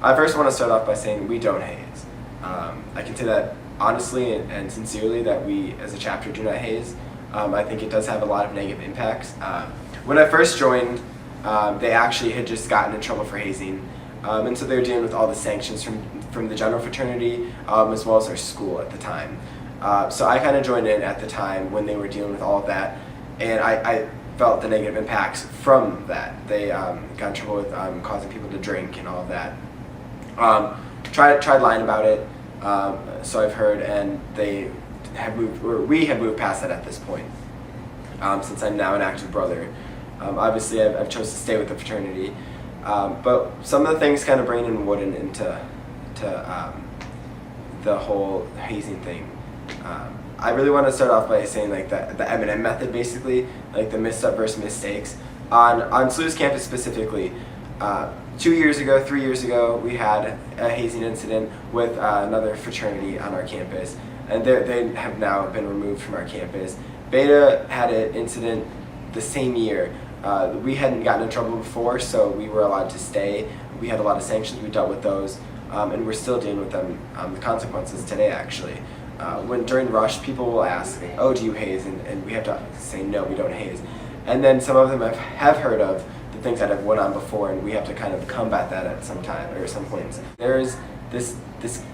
I first want to start off by saying we don't haze. I can say that honestly and sincerely that we as a chapter do not haze. I think it does have a lot of negative impacts. When I first joined, they actually had just gotten in trouble for hazing, and so they were dealing with all the sanctions from the general fraternity as well as our school at the time. So I kind of joined in at the time when they were dealing with all of that, and I felt the negative impacts from that. They got in trouble with causing people to drink and all of that. Tried lying about it, so I've heard, and they have moved, or we have moved past that at this point. Since I'm now an active brother, obviously I've chosen to stay with the fraternity, but some of the things kind of bringing wood into the whole hazing thing. I really want to start off by saying like the M&M method, basically, like the misstep versus mistakes. On SLU's campus specifically, 3 years ago, we had a hazing incident with another fraternity on our campus, and they have now been removed from our campus. Beta had an incident the same year. We hadn't gotten in trouble before, so we were allowed to stay. We had a lot of sanctions, we dealt with those, and we're still dealing with them, the consequences today actually. When during rush, people will ask, oh, do you haze? And we have to say, no, we don't haze. And then some of them have heard of the things that have went on before, and we have to kind of combat that at some time or some points. There's this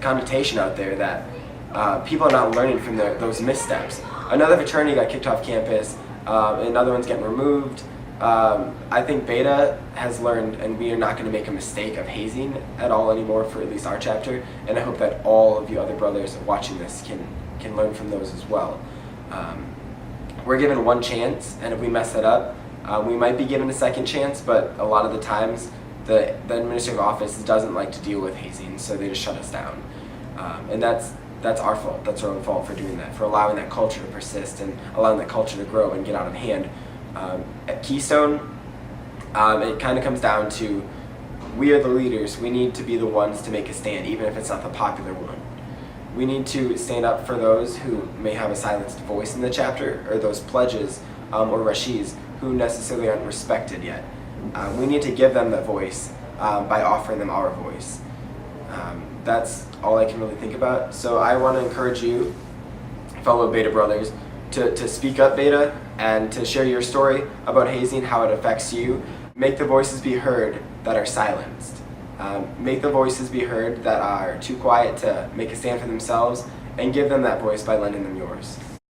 connotation out there that people are not learning from those missteps. Another fraternity got kicked off campus, another one's getting removed. I think Beta has learned, and we are not going to make a mistake of hazing at all anymore for at least our chapter, and I hope that all of you other brothers watching this can learn from those as well. We're given one chance, and if we mess that up, we might be given a second chance, but a lot of the times the administrative office doesn't like to deal with hazing, so they just shut us down. And that's our fault. That's our own fault for doing that, for allowing that culture to persist and allowing that culture to grow and get out of hand. At Keystone, it kind of comes down to we are the leaders. We need to be the ones to make a stand, even if it's not the popular one. We need to stand up for those who may have a silenced voice in the chapter, or those pledges or rashees who necessarily aren't respected yet. We need to give them that voice by offering them our voice. That's all I can really think about. So I want to encourage you, fellow Beta brothers, to speak up, Beta, and to share your story about hazing, how it affects you. Make the voices be heard that are silenced. Make the voices be heard that are too quiet to make a stand for themselves, and give them that voice by lending them yours.